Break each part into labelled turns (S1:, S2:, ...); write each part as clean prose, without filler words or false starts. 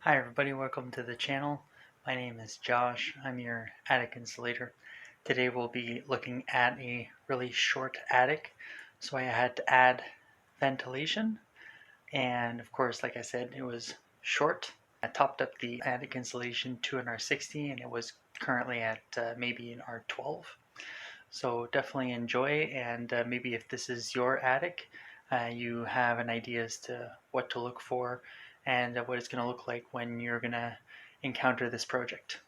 S1: Hi everybody, welcome to the channel. My name is Josh. I'm your attic insulator. Today we'll be looking at a really short attic, so I had to add ventilation, and of course, like I said, it was short. I topped up the attic insulation to an R60 and it was currently at maybe an R12. So definitely enjoy, and maybe if this is your attic, you have an idea as to what to look for and what it's going to look like when you're going to encounter this project.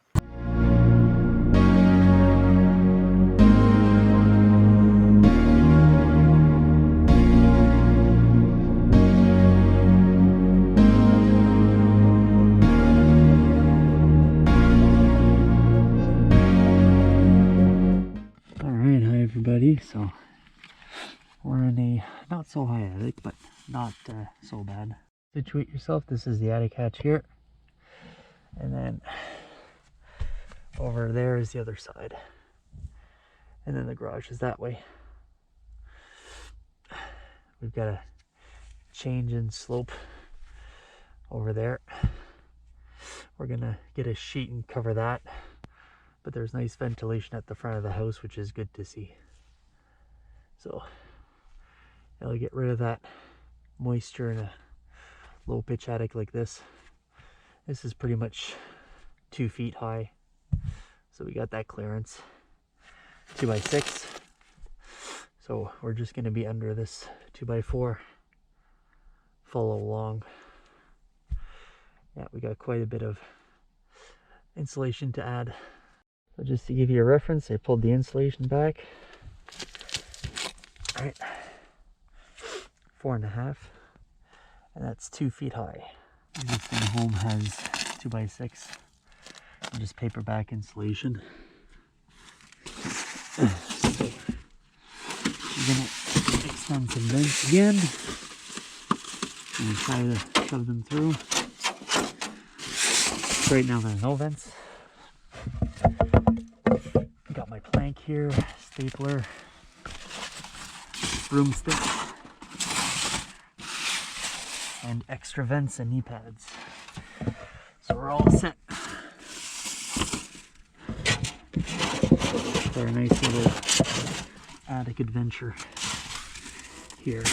S2: Alright, hi everybody. So we're in a not so high attic, but not so bad. Situate yourself. This is the attic hatch here, and then over there is the other side, and then the garage is that way. We've got a change in slope over there. We're gonna get a sheet and cover that, but there's nice ventilation at the front of the house, which is good to see. So it'll get rid of that moisture in a low pitch attic like this. This is pretty much 2 feet high, so we got that clearance. 2x6, so we're just going to be under this 2x4. Follow along. Yeah, we got quite a bit of insulation to add. So just to give you a reference, I pulled the insulation back. All right, 4.5, and that's 2 feet high. This thing home has 2x6 and just paperback insulation. So we're gonna extend some vents again and try to shove them through. Right now there's no vents. Got my plank here, stapler, broomstick, and extra vents and knee pads. So we're all set for a nice little attic adventure here.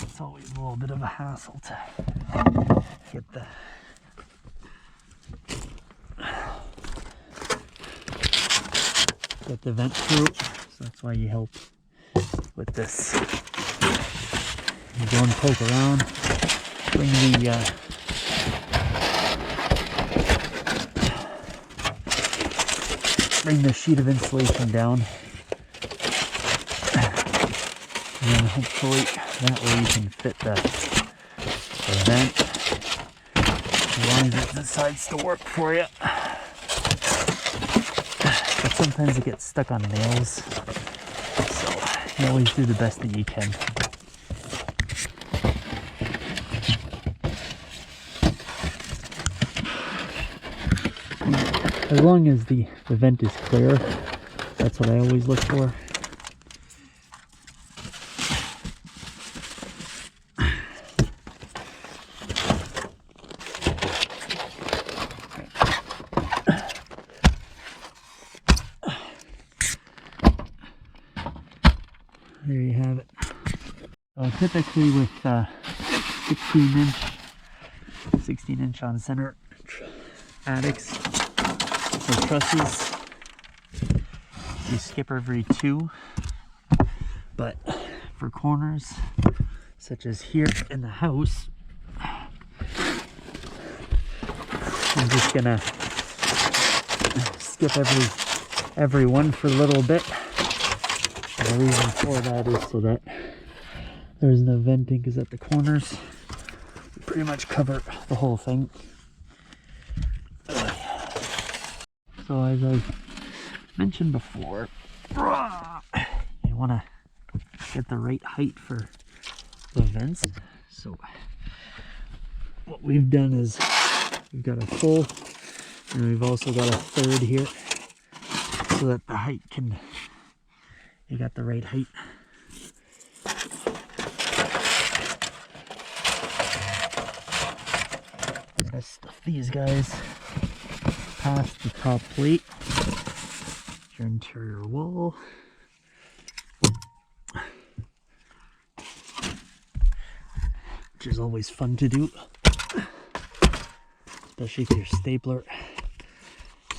S2: It's always a little bit of a hassle to get the vent through, so that's why you help with this. You go and poke around, bring the sheet of insulation down, and then hopefully that way you can fit the vent as long as it decides to work for you. But sometimes it gets stuck on nails, so you always do the best that you can. As long as the vent is clear, that's what I always look for. There you have it. So typically with 16 inch on center attics or trusses, you skip every 2. But for corners, such as here in the house, I'm just gonna skip every one for a little bit. The reason for that is so that there's no venting, because at the corners we pretty much cover the whole thing. So as I mentioned before, you want to get the right height for the vents. So what we've done is We've got a full, and we've also got a third here, so that the height can, you got the right height. I'm gonna stuff these guys past the top plate, your interior wall. Which is always fun to do, especially if your stapler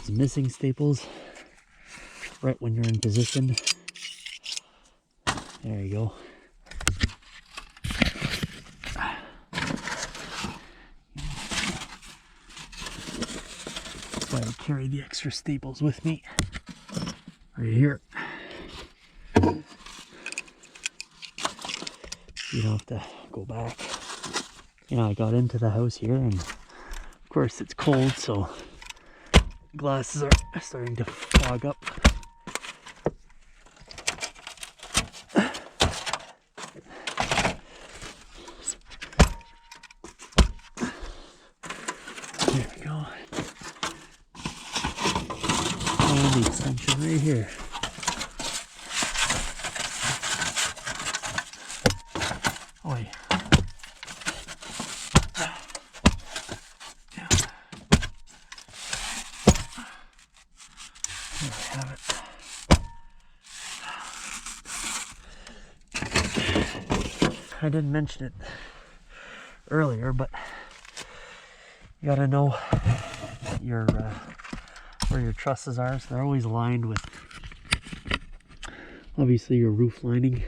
S2: is missing staples right when you're in position. There you go. That's why I carry the extra staples with me right here. You don't have to go back. You know, I got into the house here, and of course it's cold, so glasses are starting to fog up. There we go. And the extension right here. Oh yeah. I didn't mention it earlier, but you gotta know your where your trusses are. So they're always lined with obviously your roof lining.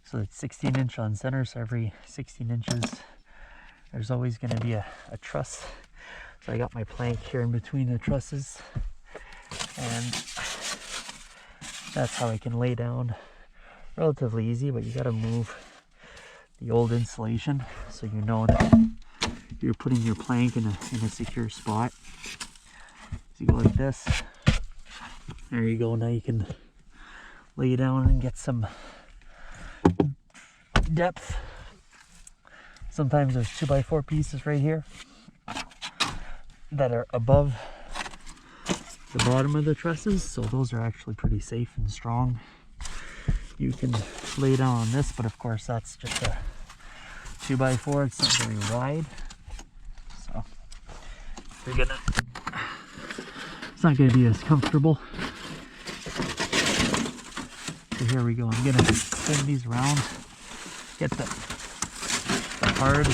S2: So it's 16 inch on center, so every 16 inches there's always going to be a truss. So I got my plank here in between the trusses, and that's how I can lay down. Relatively easy, but you got to move the old insulation so you know that you're putting your plank in a secure spot. So you go like this. There you go. Now you can lay down and get some depth. Sometimes there's 2x4 pieces right here that are above the bottom of the trusses, so those are actually pretty safe and strong. You can lay down on this, but of course that's just a 2x4. It's not very wide, so you're gonna, it's not gonna be as comfortable. So here we go. I'm gonna spin these around, get the hard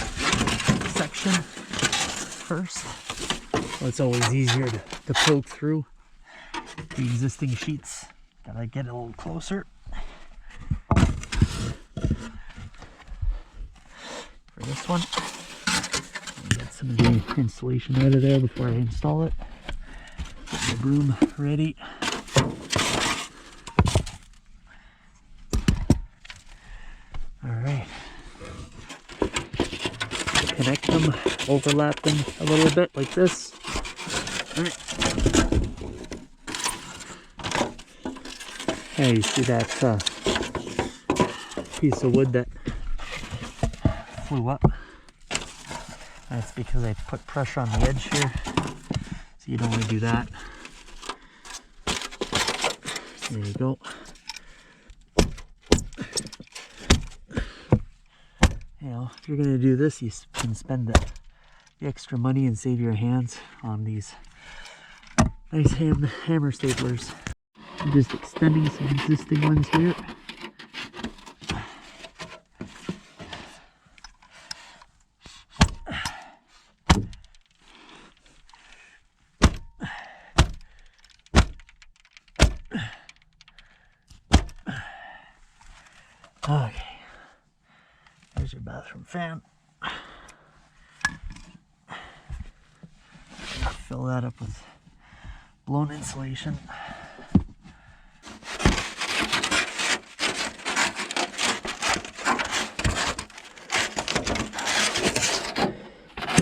S2: section first. So it's always easier to poke through the existing sheets. Gotta get a little closer. For this one, get some of the insulation out of there before I install it. Get my broom ready. Alright. Connect them, overlap them a little bit like this. Alright. Hey, you see that piece of wood that flew up? That's because I put pressure on the edge here. So you don't want to do that. There you go. You know, if you're going to do this, you can spend the extra money and save your hands on these nice hammer staplers. I'm just extending some existing ones here. Okay, there's your bathroom fan. Fill that up with blown insulation. A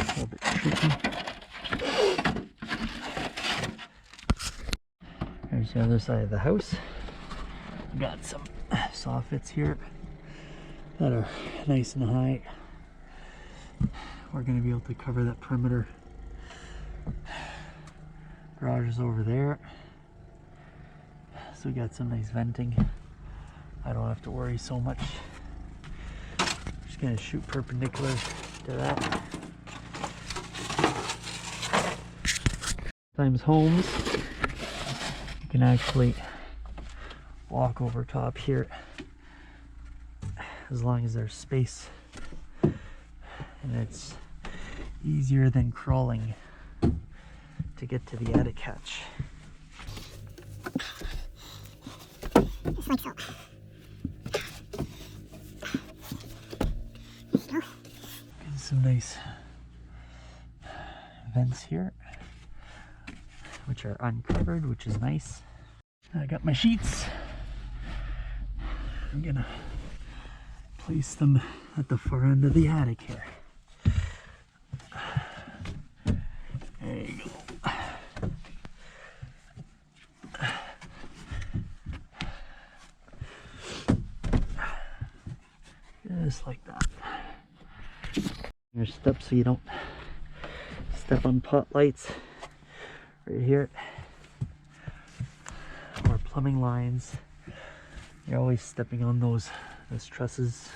S2: little bit tricky. There's the other side of the house. Got some soffits here. that are nice and high. We're going to be able to cover that perimeter. Garage is over there, so we got some nice venting. I don't have to worry so much. Just going to shoot perpendicular to that. Sometimes homes, you can actually walk over top here as long as there's space, and it's easier than crawling to get to the attic hatch.
S3: Just like so.
S2: Get some nice vents here, which are uncovered, which is nice. I got my sheets. I'm gonna place them at the far end of the attic here. There you go. Just like that. Your steps so you don't step on pot lights right here, or plumbing lines. You're always stepping on those trusses.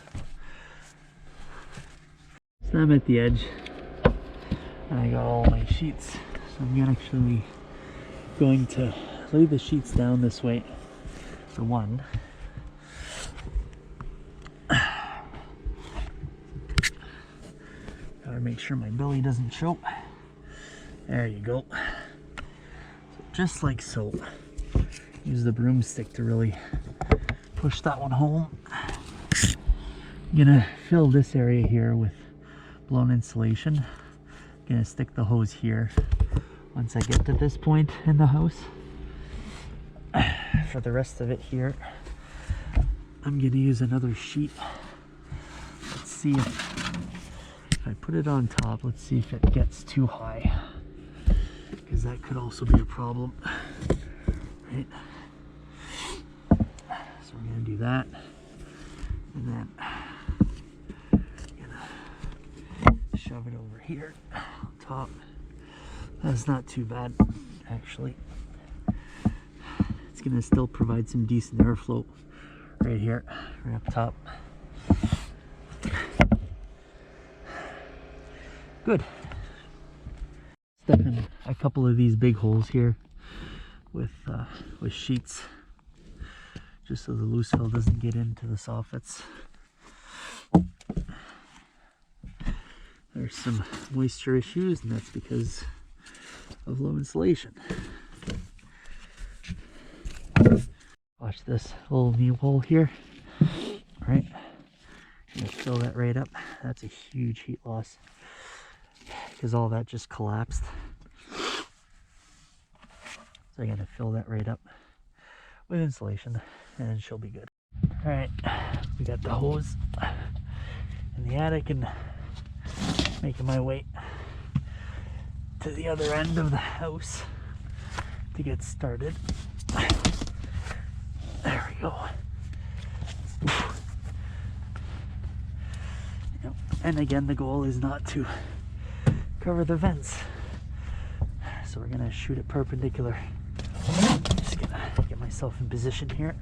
S2: So I'm at the edge. I got all my sheets, so I'm actually going to lay the sheets down this way for one. Gotta make sure my belly doesn't show. There you go. So just like so. Use the broomstick to really push that one home. I'm gonna fill this area here with blown insulation. I'm gonna stick the hose here once I get to this point in the house. For the rest of it here, I'm gonna use another sheet. Let's see if I put it on top, let's see if it gets too high, because that could also be a problem, right? So we're gonna do that, and then gonna shove it over here on top. That's not too bad, actually. It's gonna still provide some decent airflow right here, right up top. Good. Stuck in a couple of these big holes here with sheets, just so the loose fill doesn't get into the soffits. There's some moisture issues, and that's because of low insulation. Watch this little knee hole here. All right, I'm gonna fill that right up. That's a huge heat loss, because all that just collapsed. So I'm gonna fill that right up with insulation, and she'll be good. All right, we got the hose in the attic and making my way to the other end of the house to get started. There we go. Yep. And again, the goal is not to cover the vents, so we're gonna shoot it perpendicular. Just gonna get myself in position here.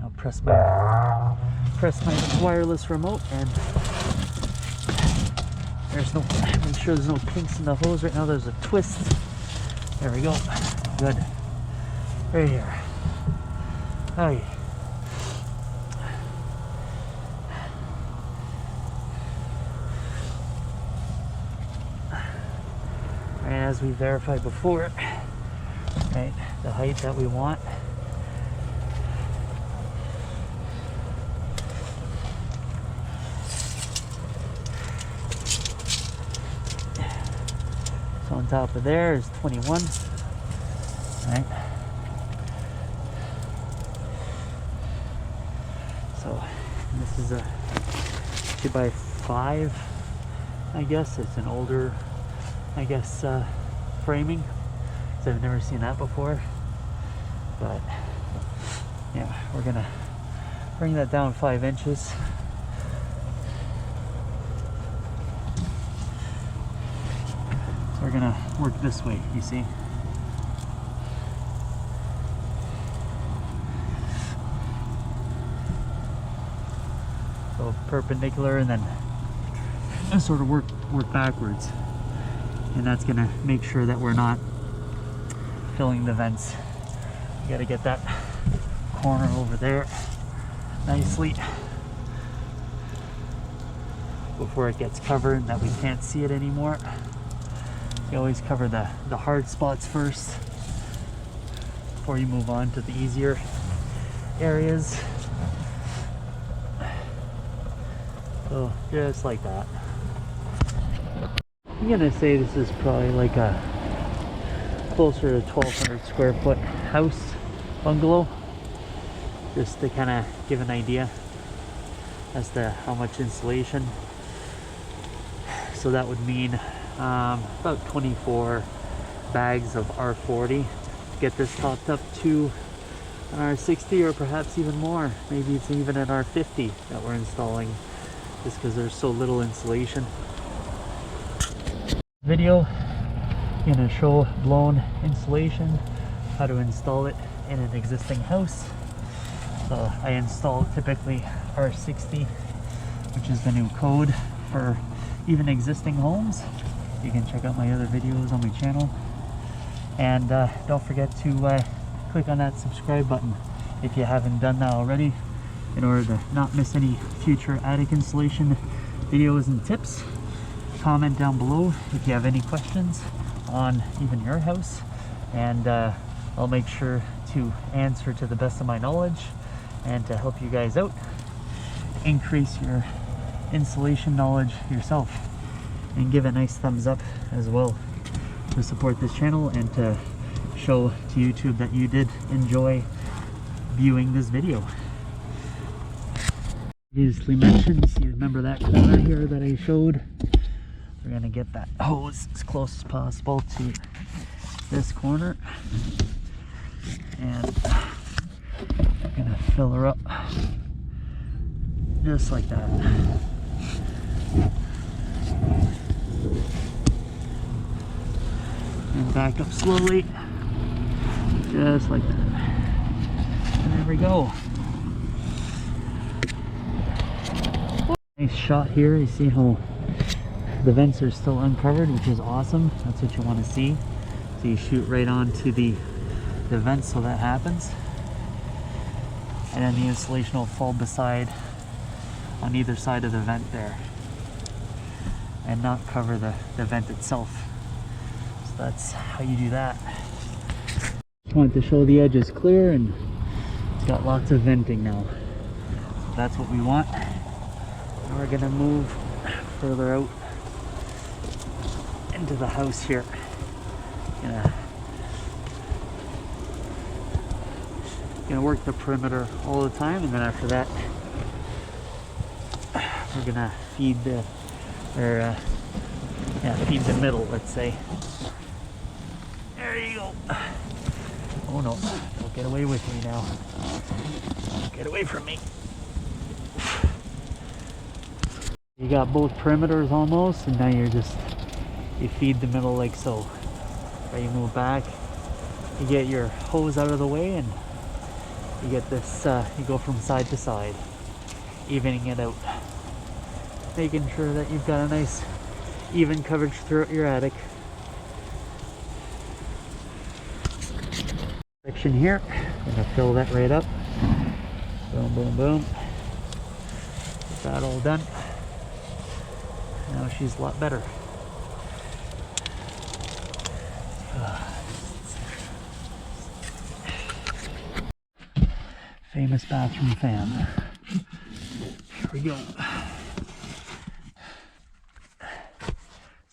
S2: I'll press my wireless remote, and there's no, make sure there's no kinks in the hose right now. There's a twist. There we go. Good. Right here. Okay. And as we verified before, right, the height that we want. So on top of there is 21, right? So this is a 2x5, I guess. It's an older, I guess, framing, so I've never seen that before. But Yeah, we're gonna bring that down 5 inches. So we're gonna work this way, you see. So perpendicular, and then sort of work backwards. And that's gonna make sure that we're not filling the vents. You gotta get that corner over there nicely before it gets covered and that we can't see it anymore. You always cover the hard spots first before you move on to the easier areas. So just like that. I'm gonna say this is probably like a closer to 1,200 square foot house bungalow, just to kind of give an idea as to how much insulation. So that would mean about 24 bags of R40 to get this topped up to an R60, or perhaps even more. Maybe it's even an R50 that we're installing, just because there's so little insulation. Video gonna show blown insulation, how to install it in an existing house. So I install typically R60, which is the new code for even existing homes. You can check out my other videos on my channel, and don't forget to click on that subscribe button if you haven't done that already, in order to not miss any future attic installation videos and tips. Comment down below if you have any questions on even your house, and I'll make sure to answer to the best of my knowledge and to help you guys out. Increase your insulation knowledge yourself, and give a nice thumbs up as well to support this channel and to show to YouTube that you did enjoy viewing this video. Previously mentioned, you remember that corner here that I showed? We're gonna get that hose as close as possible to this corner, and we're gonna fill her up just like that. And back up slowly, just like that. And there we go. Nice shot here. You see how the vents are still uncovered, which is awesome. That's what you want to see. So you shoot right onto the vents so that happens. And then the insulation will fall beside on either side of the vent there, and not cover the vent itself. So that's how you do that. Just wanted to show the edge is clear and it's got lots of venting now. So that's what we want. And we're gonna move further out into the house here. Gonna work the perimeter all the time, and then after that we're gonna feed the feed the middle, let's say. There you go. Oh no, don't get away with me now. Get away from me. You got both perimeters almost, and now you feed the middle like so. Right, you move back, you get your hose out of the way, and you get this, you go from side to side, evening it out, making sure that you've got a nice even coverage throughout your attic. Section here, I'm gonna fill that right up. Boom, boom, boom. Get that all done. Now she's a lot better. Famous bathroom fan. Here we go.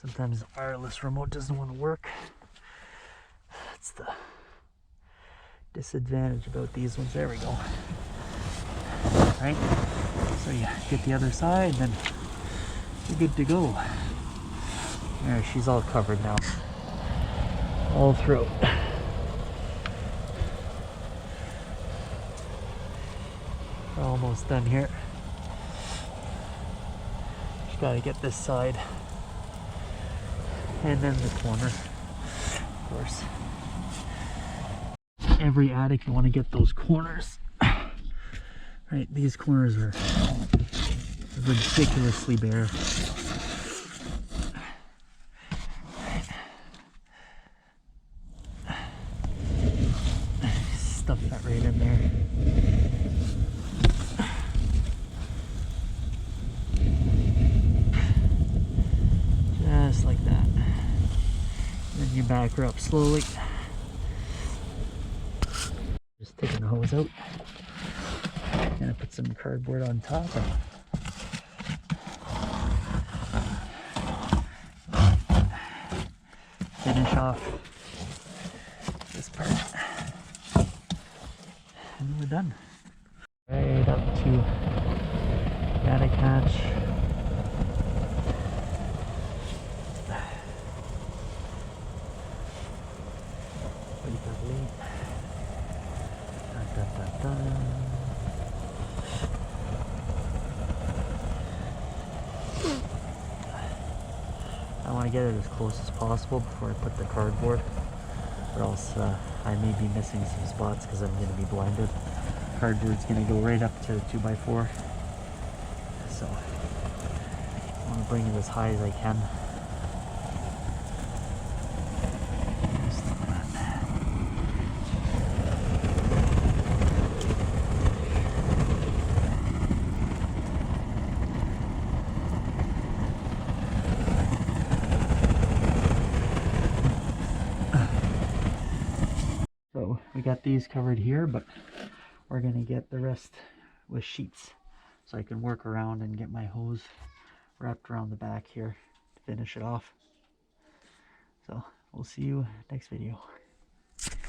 S2: Sometimes the wireless remote doesn't want to work. That's the disadvantage about these ones. There we go. Right? So you get the other side, then you're good to go. There, she's all covered now. All through. We're almost done here. Just gotta get this side. And then the corner, of course. Every attic, you want to get those corners. Right, these corners are ridiculously bare. Stuff that right in there. Just like that. Then you back her up slowly. Just taking the hose out. Gonna put some cardboard on top. Finish off this part. And we're done. Right up to the attic hatch. Pretty lovely. Dun, dun, dun, dun. I want to get it as close as possible before I put the cardboard, or else I may be missing some spots because I'm going to be blinded. Cardboard's going to go right up to 2x4, so I want to bring it as high as I can. Just like that. So we got these covered here, but we're going to get the rest with sheets so I can work around and get my hose wrapped around the back here to finish it off. So we'll see you next video.